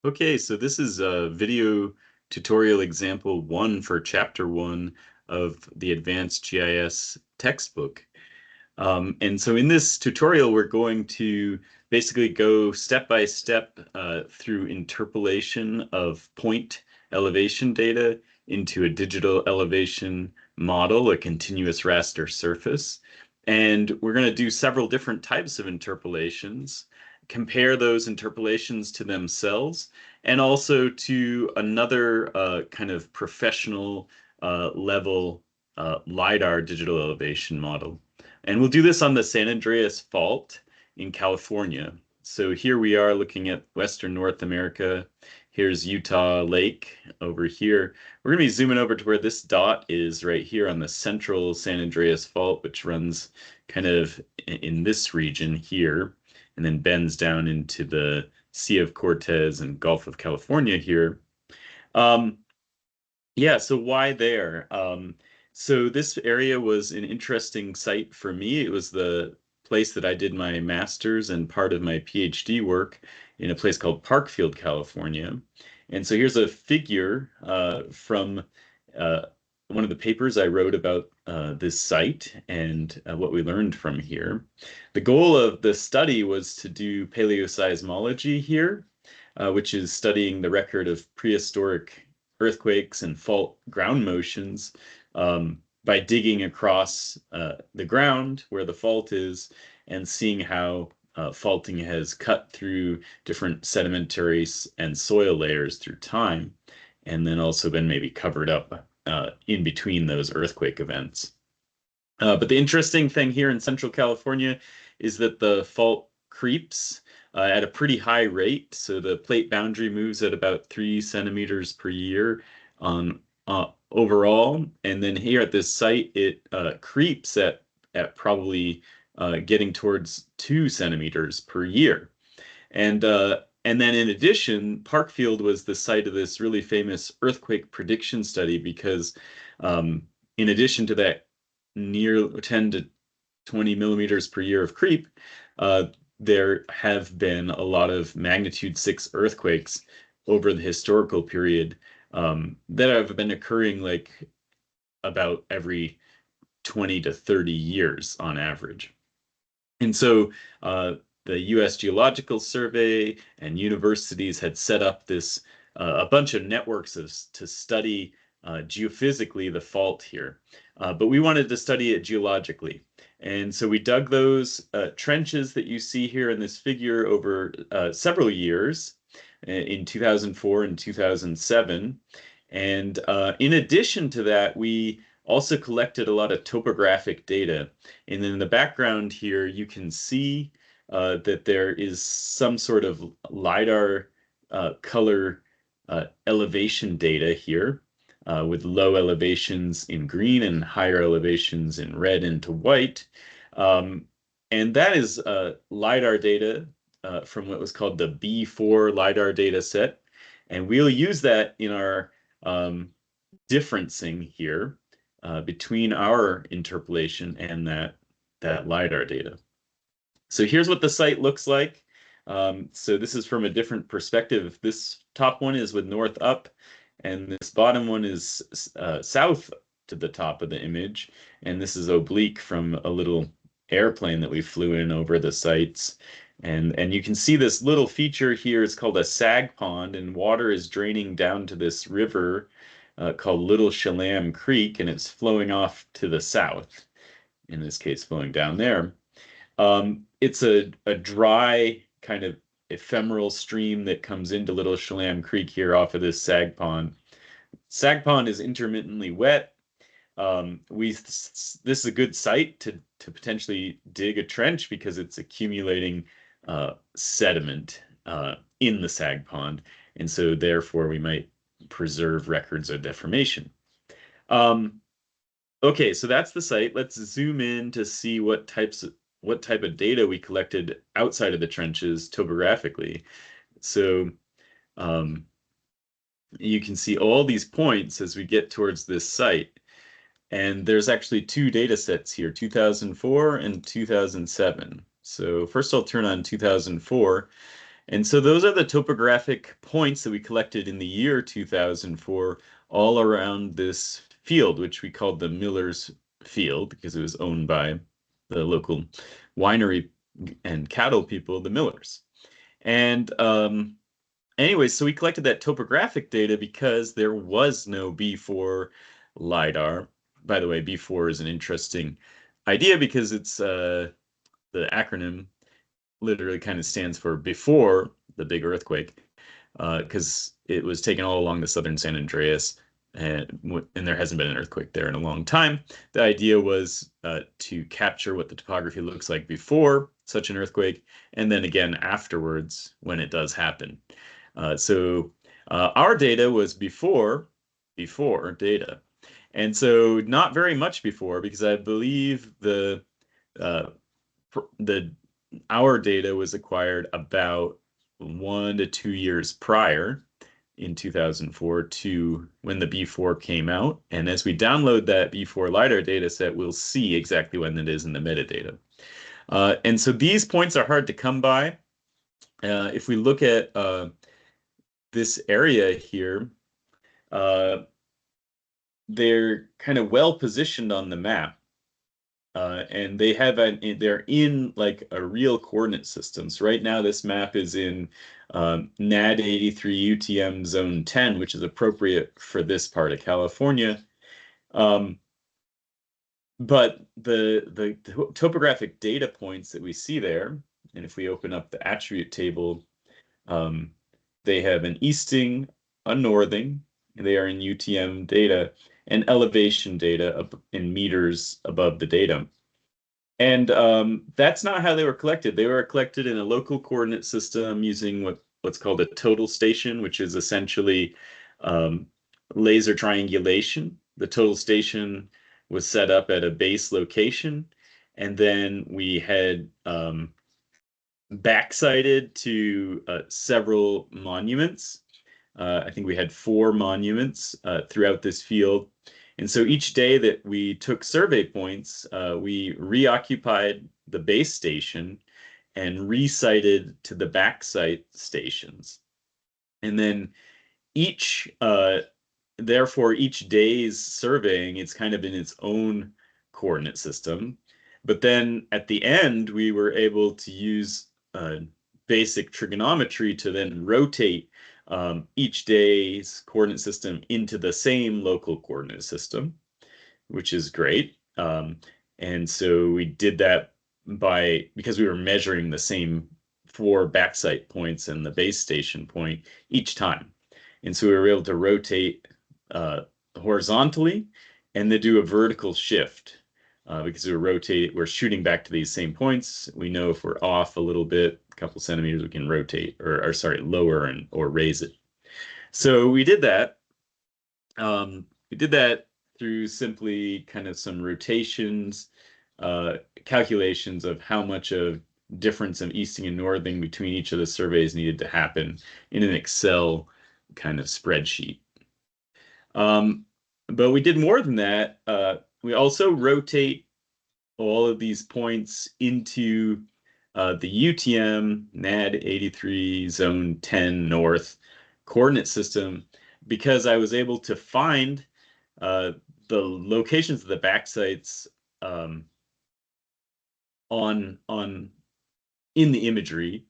Okay, so this is a video tutorial example 1 for chapter 1 of the Advanced GIS textbook. And so in this tutorial, we're going to basically go step by step through interpolation of point elevation data into a digital elevation model, a continuous raster surface. And we're going to do several different types of interpolations, compare those interpolations to themselves, and also to another kind of professional level LiDAR digital elevation model. And we'll do this on the San Andreas Fault in California. So here we are looking at Western North America. Here's Utah Lake over here. We're going to be zooming over to where this dot is right here on the central San Andreas Fault, which runs kind of in this region here, and then bends down into the Sea of Cortez and Gulf of California here. Um, yeah, so why there? So this area was an interesting site for me. It was the place that I did my master's and part of my PhD work in a place called Parkfield, California. And so here's a figure from uh, one of the papers I wrote about this site and what we learned from here. The goal of the study was to do paleoseismology here, which is studying the record of prehistoric earthquakes and fault ground motions by digging across the ground where the fault is and seeing how faulting has cut through different sedimentary and soil layers through time, and then also been maybe covered up in between those earthquake events. But the interesting thing here in Central California is that the fault creeps at a pretty high rate. So the plate boundary moves at about 3 centimeters per year on overall. And then here at this site, it creeps at probably getting towards 2 centimeters per year. And then in addition, Parkfield was the site of this really famous earthquake prediction study because in addition to that near 10 to 20 millimeters per year of creep, uh, there have been a lot of magnitude 6 earthquakes over the historical period that have been occurring like about every 20 to 30 years on average. And so the US Geological Survey and universities had set up this a bunch of networks to study geophysically the fault here. But we wanted to study it geologically. And so we dug those trenches that you see here in this figure over several years in 2004 and 2007. And in addition to that, we also collected a lot of topographic data. And in the background here, you can see that there is some sort of LiDAR color elevation data here with low elevations in green and higher elevations in red into white. Um, and that is LiDAR data from what was called the B4 LiDAR data set. And we'll use that in our differencing here between our interpolation and that LiDAR data. So here's what the site looks like. So this is from a different perspective. This top one is with north up, and this bottom one is south to the top of the image. And this is oblique from a little airplane that we flew in over the sites. And you can see this little feature here. It's called a sag pond, and water is draining down to this river called Little Chelam Creek, and it's flowing off to the south, in this case, flowing down there. It's a dry kind of ephemeral stream that comes into Little Chelam Creek here off of this sag pond. Sag pond is intermittently wet. This is a good site to potentially dig a trench because it's accumulating sediment in the sag pond, and so therefore we might preserve records of deformation. Um, okay, so that's the site. Let's zoom in to see what type of data we collected outside of the trenches topographically. So um, you can see all these points as we get towards this site. And there's actually two data sets here, 2004 and 2007. So first I'll turn on 2004. And so those are the topographic points that we collected in the year 2004 all around this field, which we called the Miller's Field because it was owned by the local winery and cattle people, the Millers. And anyway, so we collected that topographic data because there was no B4 LiDAR. By the way, B4 is an interesting idea because it's the acronym literally kind of stands for before the big earthquake, because it was taken all along the southern San Andreas, and there hasn't been an earthquake there in a long time. The idea was to capture what the topography looks like before such an earthquake, and then again afterwards when it does happen. So our data was before data. And so not very much before, because I believe our data was acquired about 1 to 2 years prior in 2004 to when the B4 came out. And as we download that B4 LiDAR data set, we'll see exactly when it is in the metadata. And so these points are hard to come by. If we look at this area here, they're kind of well positioned on the map. And they're in like a real coordinate system. So right now this map is in NAD 83 UTM zone 10, which is appropriate for this part of California. But the topographic data points that we see there, and if we open up the attribute table, they have an easting, a northing, they are in UTM data, and elevation data in meters above the datum. And that's not how they were collected. They were collected in a local coordinate system using what's called a total station, which is essentially laser triangulation. The total station was set up at a base location, and then we had backsighted to several monuments. I think we had 4 monuments throughout this field. And so each day that we took survey points, we reoccupied the base station and resighted to the backsite stations. And then therefore each day's surveying, it's kind of in its own coordinate system. But then at the end, we were able to use basic trigonometry to then rotate each day's coordinate system into the same local coordinate system, which is great. And so we did that because we were measuring the same 4 backsight points and the base station point each time. And so we were able to rotate horizontally and then do a vertical shift. Because we're shooting back to these same points. We know if we're off a little bit, a couple centimeters, we can rotate or lower or raise it. So we did that. We did that through simply kind of some rotations, calculations of how much of difference of easting and northing between each of the surveys needed to happen in an Excel kind of spreadsheet. But we did more than that. We also rotate all of these points into the UTM NAD 83 zone 10 north coordinate system, because I was able to find the locations of the backsites in the imagery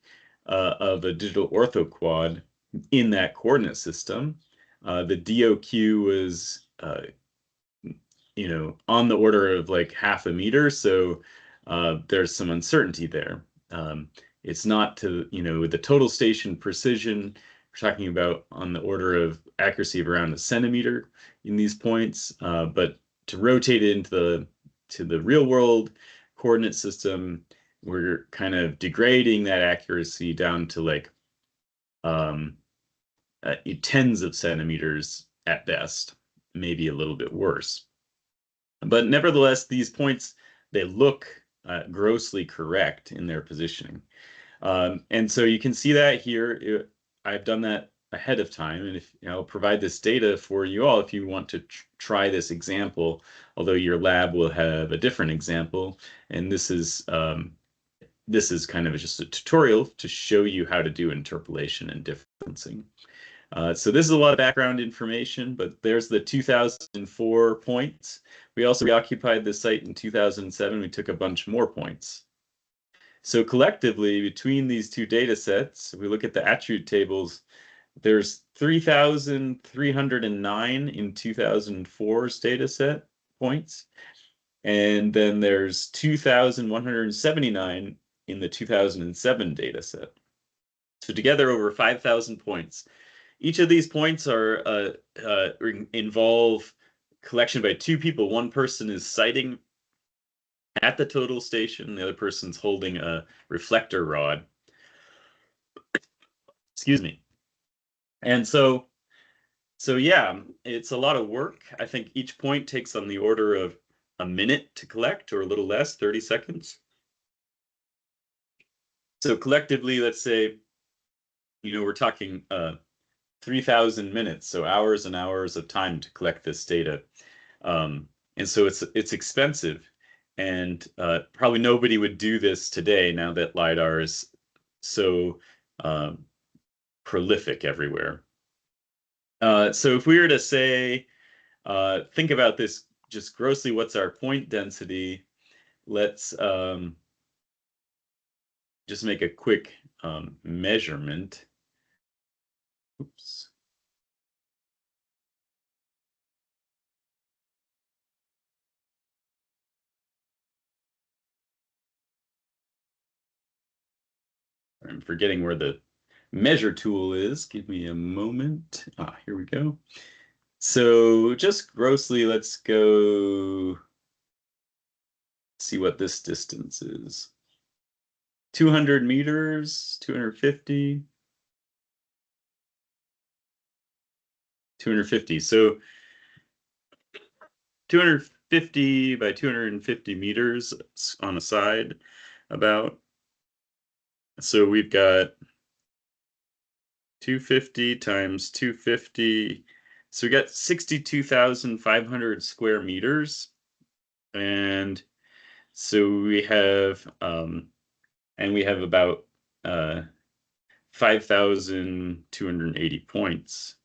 of a digital orthoquad in that coordinate system. The DOQ was on the order of like 0.5 meter, so there's some uncertainty there. It's not with the total station precision, we're talking about on the order of accuracy of around 1 centimeter in these points, but to rotate it into the real world coordinate system, we're kind of degrading that accuracy down to like tens of centimeters at best, maybe a little bit worse. But nevertheless, these points, they look grossly correct in their positioning. And so you can see that here. I've done that ahead of time, and I'll provide this data for you all if you want to try this example, although your lab will have a different example. And this is this is kind of just a tutorial to show you how to do interpolation and differencing. So this is a lot of background information, but there's the 2004 points. We also reoccupied the site in 2007. We took a bunch more points. So collectively, between these two data sets, if we look at the attribute tables, there's 3,309 in 2004's data set points. And then there's 2,179 in the 2007 data set. So together over 5,000 points. Each of these points are involve collection by two people. One person is sighting at the total station. The other person's holding a reflector rod. Excuse me. And so yeah, it's a lot of work. I think each point takes on the order of a minute to collect, or a little less, 30 seconds. So collectively, let's say, we're talking 3,000 minutes, so hours and hours of time to collect this data. And so it's expensive, and probably nobody would do this today now that LiDAR is so prolific everywhere. So if we were to say, think about this just grossly, what's our point density? Let's just make a quick measurement. Oops. I'm forgetting where the measure tool is. Give me a moment. Here we go. So just grossly, let's go see what this distance is. 200 meters, 250. 250. So 250 by 250 meters on a side about. So we've got 250 times 250. So we got 62,500 square meters. And so we have, about 5,280 points.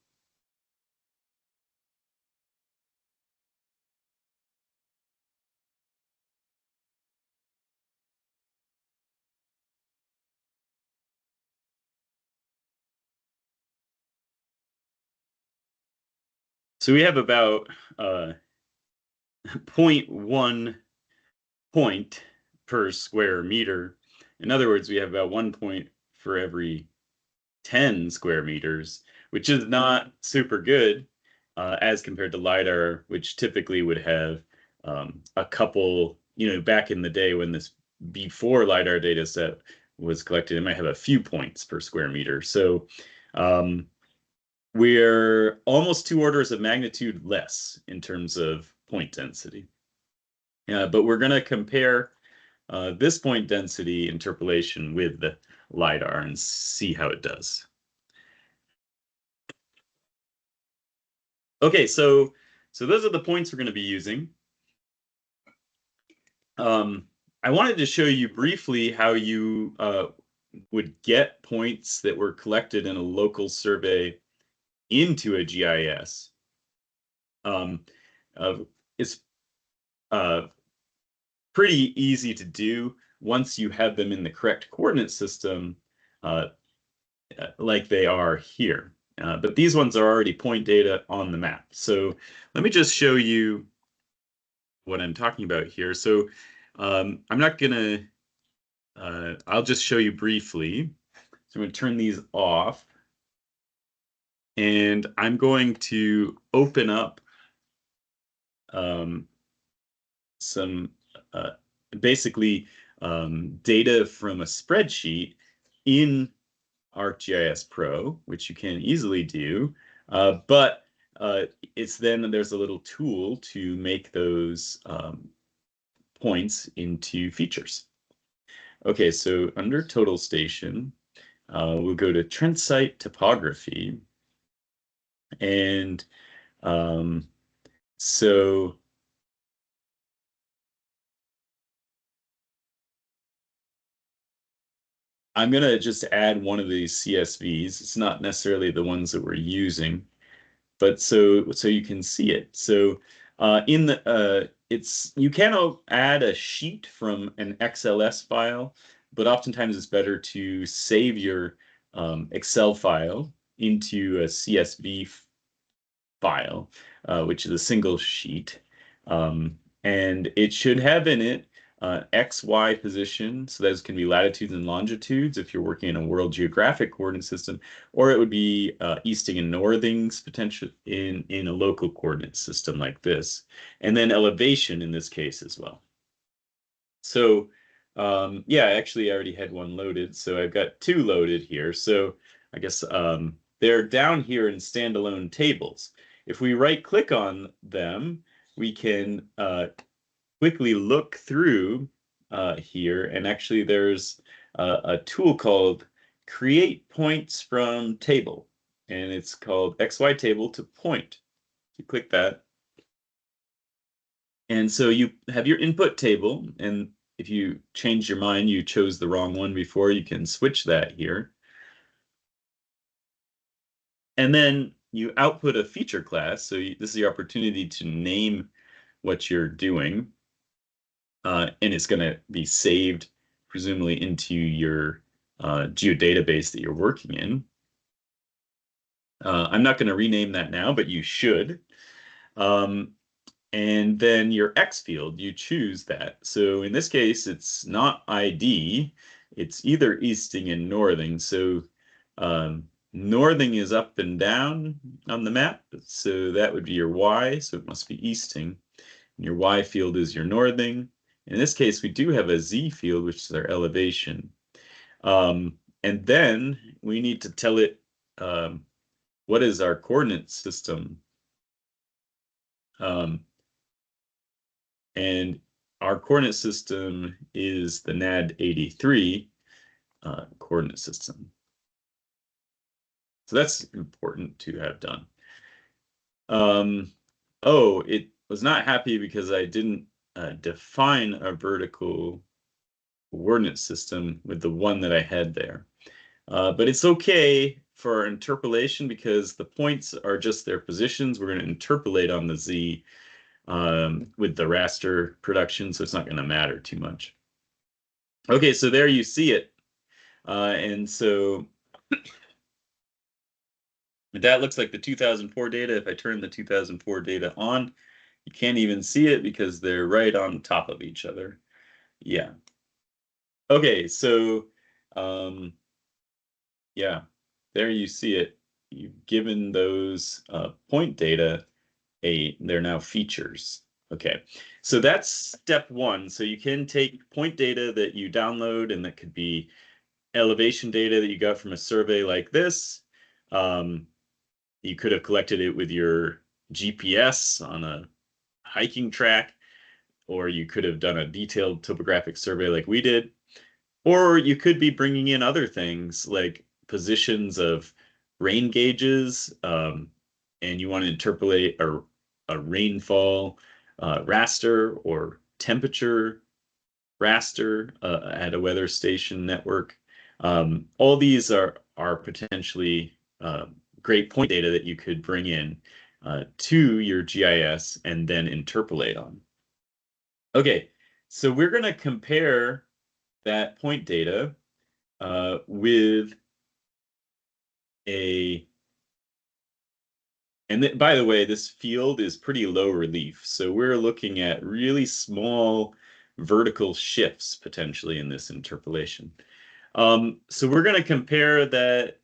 So we have about 0.1 point per square meter. In other words, we have about 1 point for every 10 square meters, which is not super good as compared to LiDAR, which typically would have a couple, back in the day when this before LiDAR data set was collected, it might have a few points per square meter. So we're almost 2 orders of magnitude less in terms of point density. But we're going to compare this point density interpolation with the LiDAR and see how it does. Okay, so those are the points we're going to be using. I wanted to show you briefly how you would get points that were collected in a local survey into a GIS. It's pretty easy to do once you have them in the correct coordinate system, like they are here. But these ones are already point data on the map. So let me just show you what I'm talking about here. So I'm not gonna, I'll just show you briefly. So I'm gonna turn these off. And I'm going to open up some basically data from a spreadsheet in ArcGIS Pro, which you can easily do, but it's then there's a little tool to make those points into features. Okay, so under total station, we'll go to Trent Site Topography. And so I'm going to just add one of these CSVs. It's not necessarily the ones that we're using, but so you can see it. So in the you can add a sheet from an XLS file, but oftentimes it's better to save your Excel file into a CSV file, which is a single sheet. And it should have in it X, Y position. So those can be latitudes and longitudes if you're working in a world geographic coordinate system, or it would be easting and northings potential in a local coordinate system like this. And then elevation in this case as well. So yeah, actually I already had one loaded. So I've got two loaded here. So I guess they're down here in standalone tables. If we right click on them, we can quickly look through here. And actually there's a tool called Create Points from Table. And it's called XY Table to Point. You click that. And so you have your input table. And if you change your mind, you chose the wrong one before, you can switch that here. And then you output a feature class. So this is the opportunity to name what you're doing. And it's going to be saved, presumably, into your geodatabase that you're working in. I'm not going to rename that now, but you should. And then your X field, you choose that. So in this case, it's not ID. It's either easting and northing. So northing is up and down on the map. So that would be your Y. So it must be easting. And your Y field is your northing. In this case, we do have a Z field, which is our elevation. And then we need to tell it what is our coordinate system. And our coordinate system is the NAD 83 coordinate system. So that's important to have done. Oh, it was not happy because I didn't define a vertical coordinate system with the one that I had there. But it's okay for interpolation because the points are just their positions. We're going to interpolate on the Z with the raster production, so it's not going to matter too much. Okay, so there you see it. And so that looks like the 2004 data. If I turn the 2004 data on, you can't even see it because they're right on top of each other. Yeah. Okay, so yeah, there you see it. You've given those point data they're now features. Okay, so that's step one. So you can take point data that you download, and that could be elevation data that you got from a survey like this. You could have collected it with your GPS on a hiking track, or you could have done a detailed topographic survey like we did. Or you could be bringing in other things like positions of rain gauges, and you want to interpolate a rainfall raster or temperature raster at a weather station network. All these are potentially great point data that you could bring in to your GIS and then interpolate on. Okay, so we're going to compare that point data with and by the way, this field is pretty low relief. So we're looking at really small vertical shifts potentially in this interpolation. So we're going to compare that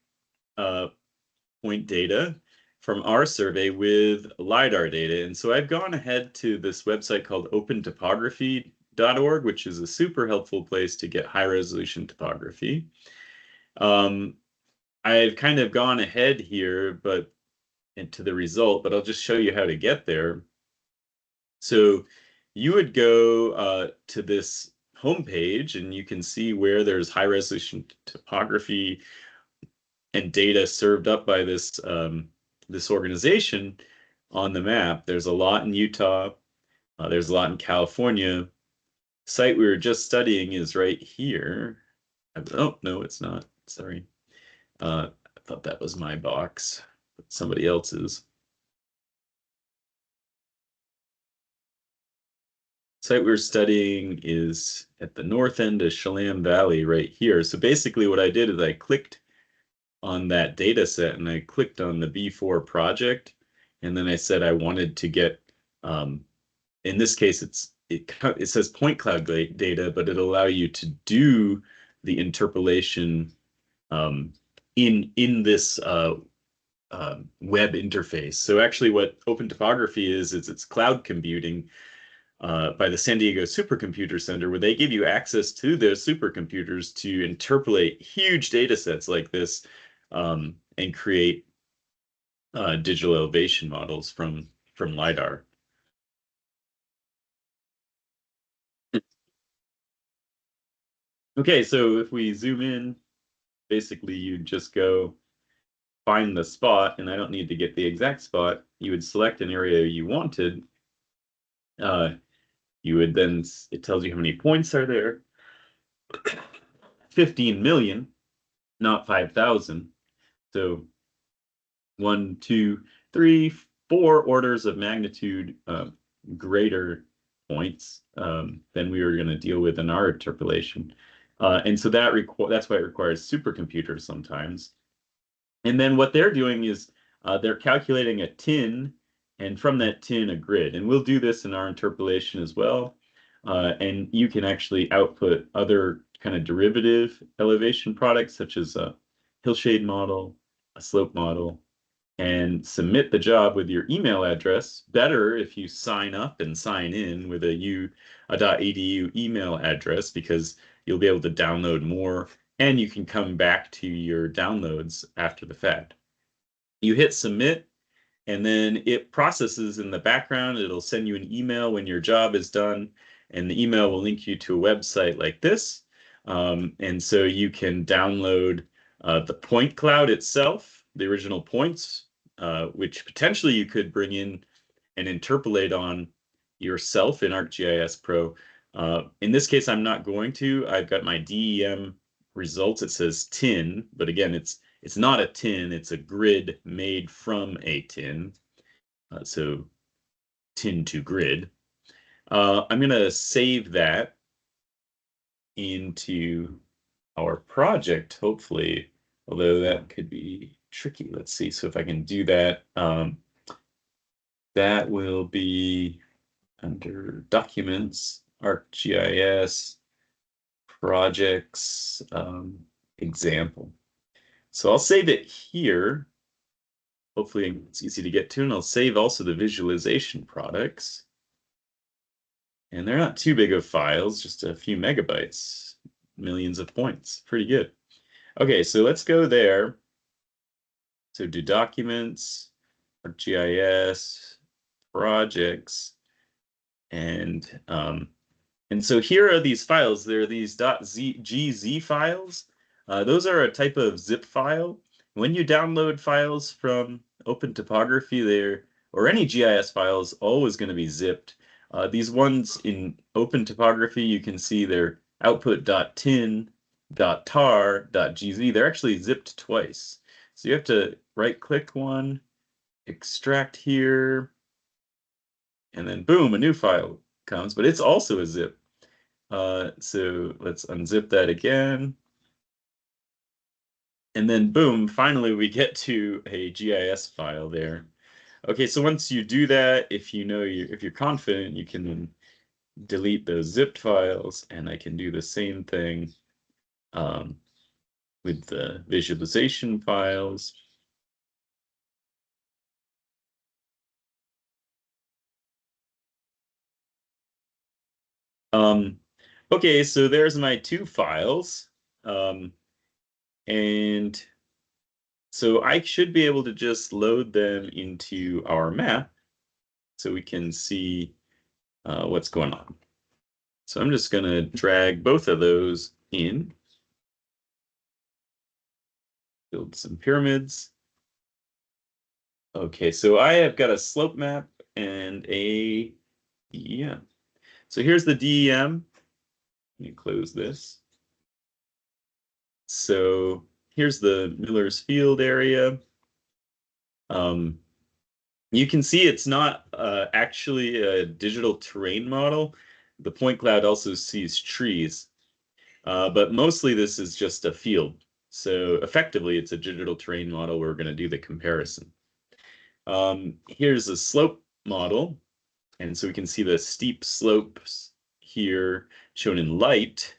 point data from our survey with LiDAR data. And so I've gone ahead to this website called opentopography.org, which is a super helpful place to get high resolution topography. I've kind of gone ahead here, but into the result, but I'll just show you how to get there. So you would go to this homepage, and you can see where there's high resolution topography and data served up by this this organization on the map. There's a lot in Utah. There's a lot in California. The site we were just studying is right here. Oh, no, it's not. Sorry. I thought that was my box, but somebody else's. Site we're studying is at the north end of Chelan Valley right here. So basically what I did is I clicked on that data set and I clicked on the V4 project. And then I said I wanted to get, in this case, it says point cloud data, but it'll allow you to do the interpolation in this web interface. So actually what Open Topography is it's cloud computing by the San Diego Supercomputer Center, where they give you access to those supercomputers to interpolate huge data sets like this and create digital elevation models from LiDAR. Okay, so if we zoom in, basically you just go find the spot, and I don't need to get the exact spot. You would select an area you wanted. You would then, it tells you how many points are there. 15 million, not 5,000. So 1, 2, 3, 4 orders of magnitude greater points than we were going to deal with in our interpolation. And so that's why it requires supercomputers sometimes. And then what they're doing is they're calculating a tin, and from that tin, a grid. And we'll do this in our interpolation as well. And you can actually output other kind of derivative elevation products, such as a hillshade model, a slope model, and submit the job with your email address. Better if you sign up and sign in with a .edu email address, because you'll be able to download more and you can come back to your downloads after the fact. You hit submit, and then it processes in the background. It'll send you an email when your job is done, and the email will link you to a website like this. And so you can download the point cloud itself, the original points, which potentially you could bring in and interpolate on yourself in ArcGIS Pro. In this case, I'm not going to. I've got my DEM results. It says tin, but again, it's not a tin. It's a grid made from a tin. So tin to grid. I'm going to save that into our project, hopefully, although that could be tricky. Let's see. So if I can do that, that will be under Documents, ArcGIS, Projects, Example. So I'll save it here. Hopefully it's easy to get to, and I'll save also the visualization products. And they're not too big of files, just a few megabytes, millions of points. Pretty good. Okay, so let's go there. So do Documents, ArcGIS, Projects, and so here are these files. There are these .gz files. Those are a type of zip file. When you download files from Open Topography, or any GIS files, always going to be zipped. These ones in Open Topography, you can see they're output.tin, .tar, .gz. They're actually zipped twice. So you have to right-click one, extract here, and then boom, a new file comes, but it's also a zip. So let's unzip that again. And then boom, finally we get to a GIS file there. Okay, so once you do that, if you're confident, you can delete those zipped files, and I can do the same thing with the visualization files. Okay, so there's my two files. And so I should be able to just load them into our map so we can see what's going on. So I'm just going to drag both of those in, build some pyramids. Okay, so I have got a slope map and a DEM. So here's the DEM. Let me close this. So here's the Miller's Field area. You can see it's not actually a digital terrain model. The point cloud also sees trees, but mostly this is just a field. So effectively, it's a digital terrain model. We're going to do the comparison. Here's a slope model. And so we can see the steep slopes here shown in light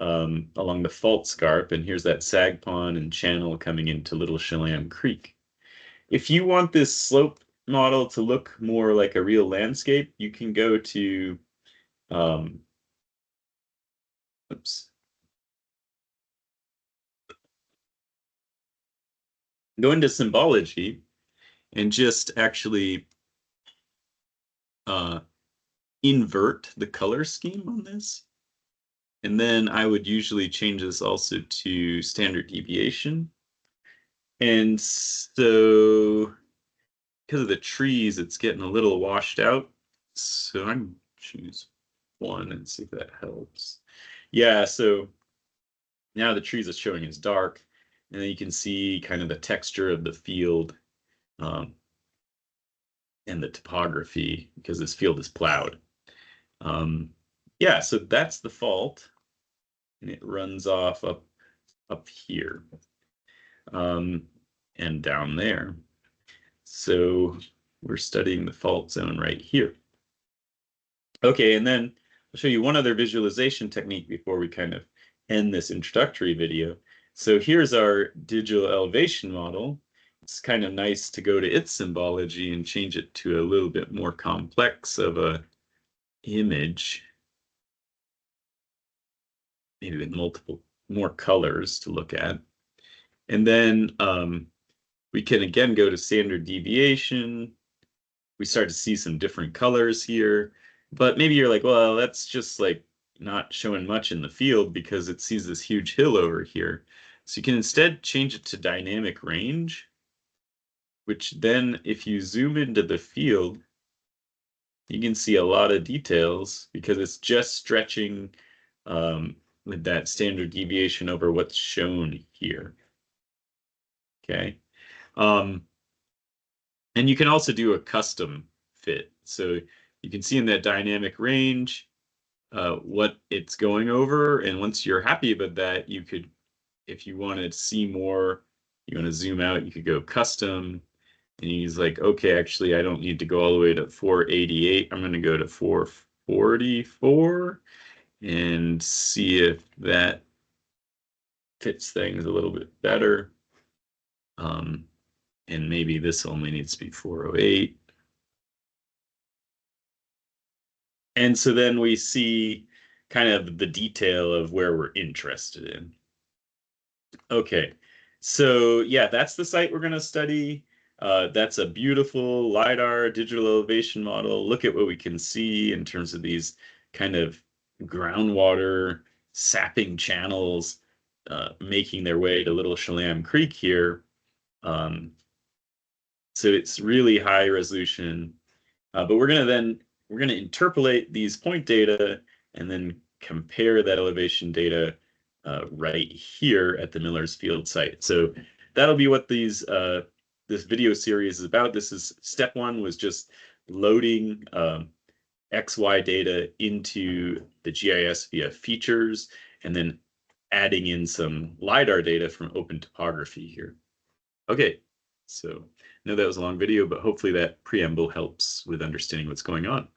along the fault scarp. And here's that sag pond and channel coming into Little Chelan Creek. If you want this slope model to look more like a real landscape, you can go to, oops. Go into symbology and just actually invert the color scheme on this. And then I would usually change this also to standard deviation. And so because of the trees, it's getting a little washed out. So I'm choose 1 and see if that helps. Yeah, so now the trees are showing as dark, and then you can see kind of the texture of the field and the topography because this field is plowed. Yeah, so that's the fault, and it runs off up here and down there. So we're studying the fault zone right here. Okay, and then I'll show you one other visualization technique before we kind of end this introductory video. So here's our digital elevation model. It's kind of nice to go to its symbology and change it to a little bit more complex of a image, maybe with multiple more colors to look at. And then we can again go to standard deviation. We start to see some different colors here, but maybe you're like, well, that's just like not showing much in the field because it sees this huge hill over here. So you can instead change it to dynamic range, which then if you zoom into the field, you can see a lot of details because it's just stretching with that standard deviation over what's shown here. Okay. And you can also do a custom fit. So you can see in that dynamic range what it's going over. And once you're happy about that, you could, if you want to see more, you want to zoom out, you could go custom. And he's like, okay, actually, I don't need to go all the way to 488. I'm going to go to 444 and see if that fits things a little bit better. And maybe this only needs to be 408. And so then we see kind of the detail of where we're interested in. Okay, so yeah, that's the site we're going to study. That's a beautiful LiDAR digital elevation model. Look at what we can see in terms of these kind of groundwater sapping channels making their way to Little Chelan Creek here. So it's really high resolution, but we're going to interpolate these point data and then compare that elevation data right here at the Miller's Field site. So that'll be what this video series is about. This is step 1 was just loading XY data into the GIS via features and then adding in some LiDAR data from Open Topography here. Okay, so I know that was a long video, but hopefully that preamble helps with understanding what's going on.